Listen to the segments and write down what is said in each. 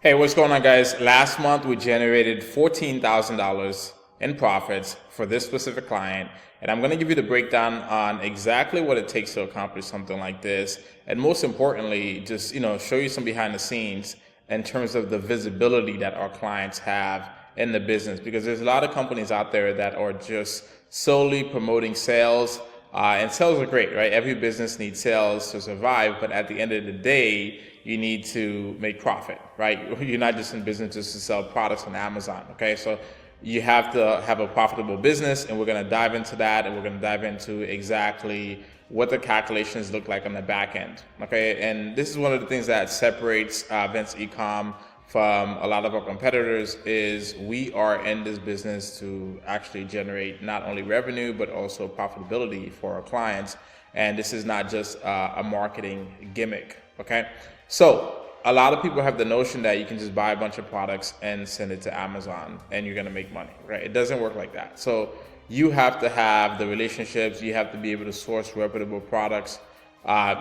Hey, what's going on, guys? Last month we generated $14,000 in profits for this specific client, and I'm going to give you the breakdown on exactly what it takes to accomplish something like this, and most importantly, just show you some behind the scenes in terms of the visibility that our clients have in the business, because there's a lot of companies out there that are just solely promoting sales. And sales are great, right? Every business needs sales to survive, but at the end of the day, you need to make profit, right? You're not just in business just to sell products on Amazon, okay? So you have to have a profitable business, and we're gonna dive into that, and we're gonna dive into exactly what the calculations look like on the back end, okay? And this is one of the things that separates Vince Ecom from a lot of our competitors is we are in this business to actually generate not only revenue, but also profitability for our clients. And this is not just a marketing gimmick, okay? So a lot of people have the notion that you can just buy a bunch of products and send it to Amazon and you're gonna make money, right? It doesn't work like that. So you have to have the relationships, you have to be able to source reputable products,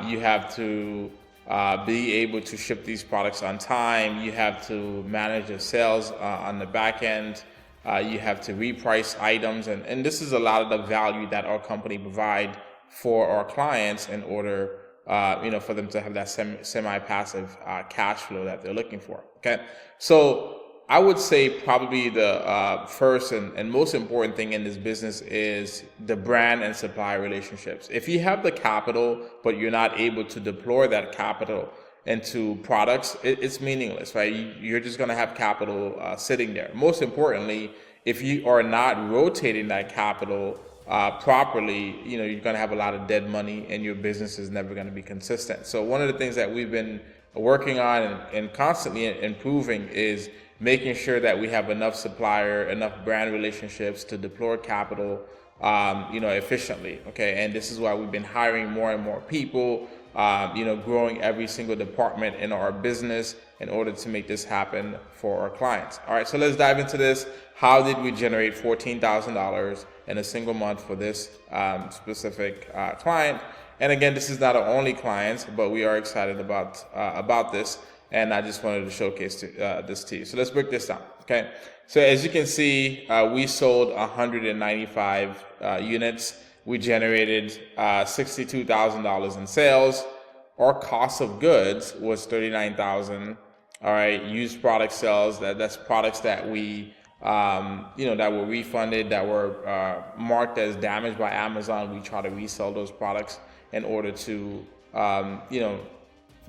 you have to be able to ship these products on time. You have to manage your sales on the back end. You have to reprice items. And this is a lot of the value that our company provide for our clients in order for them to have that semi-passive cash flow that they're looking for. Okay. So I would say probably the first and most important thing in this business is the brand and supplier relationships. If you have the capital, but you're not able to deploy that capital into products, it's meaningless, right? You're just going to have capital sitting there. Most importantly, if you are not rotating that capital properly, you're going to have a lot of dead money and your business is never going to be consistent. So one of the things that we've been working on and constantly improving is making sure that we have enough supplier, enough brand relationships to deploy capital, efficiently. Okay, and this is why we've been hiring more and more people, growing every single department in our business in order to make this happen for our clients. All right, so let's dive into this. How did we generate $14,000 in a single month for this specific client? And again, this is not our only clients, but we are excited about this. And I just wanted to showcase this to you. So let's break this down, okay? So as you can see, we sold 195 units. We generated $62,000 in sales. Our cost of goods was $39,000. All right, used product sales, that's products that we, that were refunded, that were marked as damaged by Amazon. We try to resell those products in order to,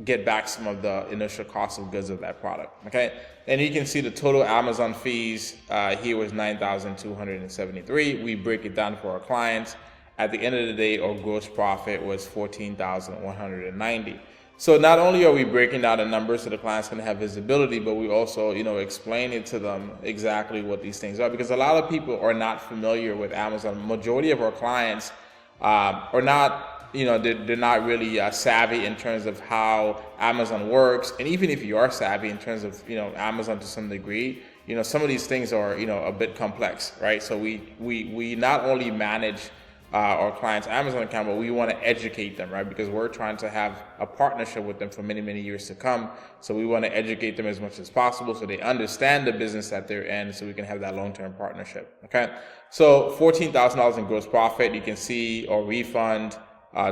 get back some of the initial cost of goods of that product, okay? And you can see the total Amazon fees here was $9,273. We break it down for our clients. At the end of the day, our gross profit was $14,190. So not only are we breaking down the numbers so the clients can have visibility, but we also, explain it to them exactly what these things are, because a lot of people are not familiar with Amazon. Majority of our clients are not, they're not really savvy in terms of how Amazon works. And even if you are savvy in terms of, Amazon to some degree, some of these things are, a bit complex, right? So we not only manage our clients' Amazon account, but we want to educate them, right? Because we're trying to have a partnership with them for many, many years to come. So we want to educate them as much as possible so they understand the business that they're in, so we can have that long-term partnership, okay? So $14,000 in gross profit. You can see our refund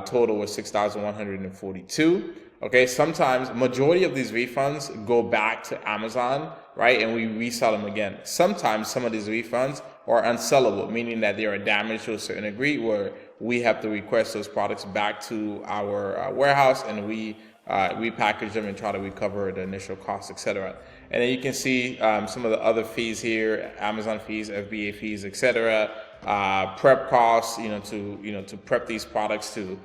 total was $6,142. Okay, sometimes majority of these refunds go back to Amazon, right? And we resell them again. Sometimes some of these refunds are unsellable, meaning that they are damaged to a certain degree where we have to request those products back to our warehouse, and we repackage them and try to recover the initial costs, etc. And then you can see some of the other fees here: Amazon fees, FBA fees, etc. Prep costs, to prep these products, to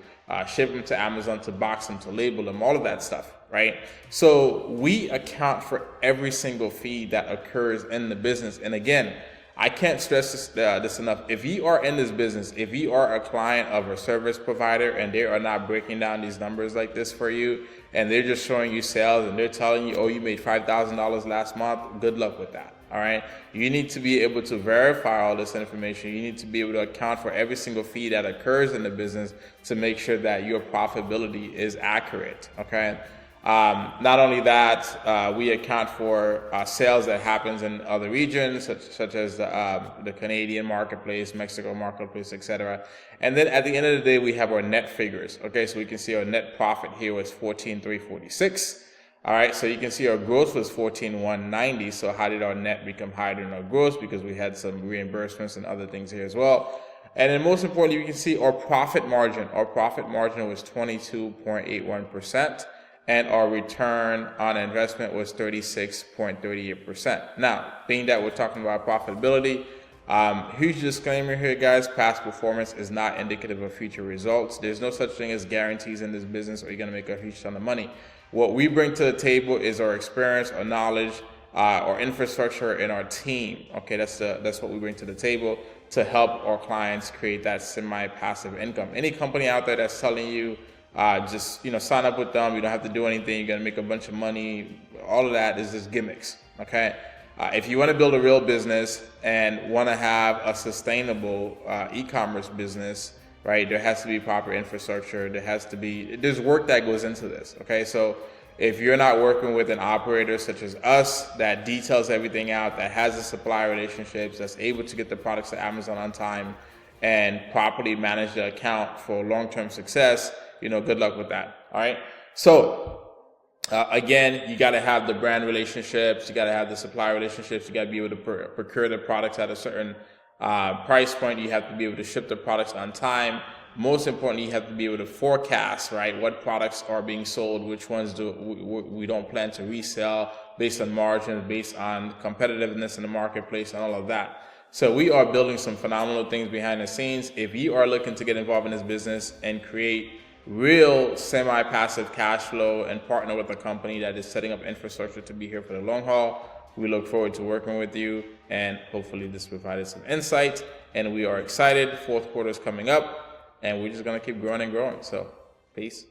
ship them to Amazon, to box them, to label them, all of that stuff, right? So we account for every single fee that occurs in the business. And again, I can't stress this enough. If you are in this business, if you are a client of a service provider and they are not breaking down these numbers like this for you, and they're just showing you sales and they're telling you, oh, you made $5,000 last month, good luck with that. All right. You need to be able to verify all this information. You need to be able to account for every single fee that occurs in the business to make sure that your profitability is accurate. Okay. Not only that, we account for sales that happens in other regions, such as the Canadian marketplace, Mexico marketplace, etc. And then at the end of the day, we have our net figures. Okay, so we can see our net profit here was 14,346. All right, so you can see our gross was 14,190. So how did our net become higher than our gross? Because we had some reimbursements and other things here as well. And then most importantly, you can see our profit margin. Our profit margin was 22.81%. And our return on investment was 36.38%. Now, being that we're talking about profitability, huge disclaimer here, guys. Past performance is not indicative of future results. There's no such thing as guarantees in this business, or you're going to make a huge ton of money. What we bring to the table is our experience, our knowledge, our infrastructure, and our team. Okay, that's what we bring to the table to help our clients create that semi-passive income. Any company out there that's telling you, just sign up with them, you don't have to do anything, you're gonna make a bunch of money, all of that is just gimmicks. Okay, if you want to build a real business and want to have a sustainable e-commerce business, right, there has to be proper infrastructure. There's work that goes into this. Okay, so if you're not working with an operator such as us that details everything out, that has the supplier relationships, that's able to get the products to Amazon on time and properly manage the account for long-term success, good luck with that. All right. So again, you got to have the brand relationships. You got to have the supplier relationships. You got to be able to procure the products at a certain price point. You have to be able to ship the products on time. Most importantly, you have to be able to forecast, right, what products are being sold, which ones we don't plan to resell, based on margins, based on competitiveness in the marketplace, and all of that. So we are building some phenomenal things behind the scenes. If you are looking to get involved in this business and create real semi-passive cash flow and partner with a company that is setting up infrastructure to be here for the long haul, we look forward to working with you, and hopefully this provided some insight. And we are excited. Fourth quarter is coming up, and we're just going to keep growing and growing. So peace.